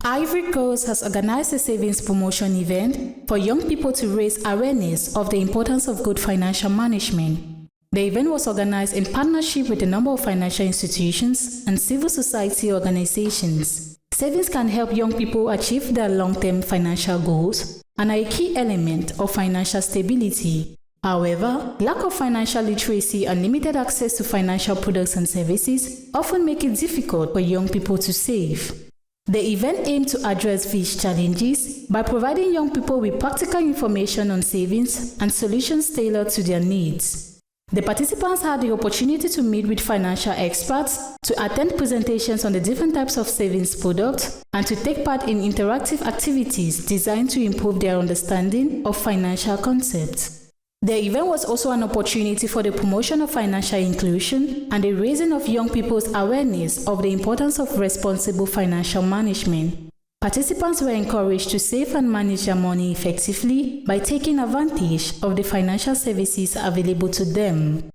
Ivory Coast has organized a savings promotion event for young people to raise awareness of the importance of good financial management. The event was organized in partnership with a number of financial institutions and civil society organizations. Savings can help young people achieve their long-term financial goals and are a key element of financial stability. However, lack of financial literacy and limited access to financial products and services often make it difficult for young people to save. The event aimed to address these challenges by providing young people with practical information on savings and solutions tailored to their needs. The participants had the opportunity to meet with financial experts, to attend presentations on the different types of savings products, and to take part in interactive activities designed to improve their understanding of financial concepts. The event was also an opportunity for the promotion of financial inclusion and the raising of young people's awareness of the importance of responsible financial management. Participants were encouraged to save and manage their money effectively by taking advantage of the financial services available to them.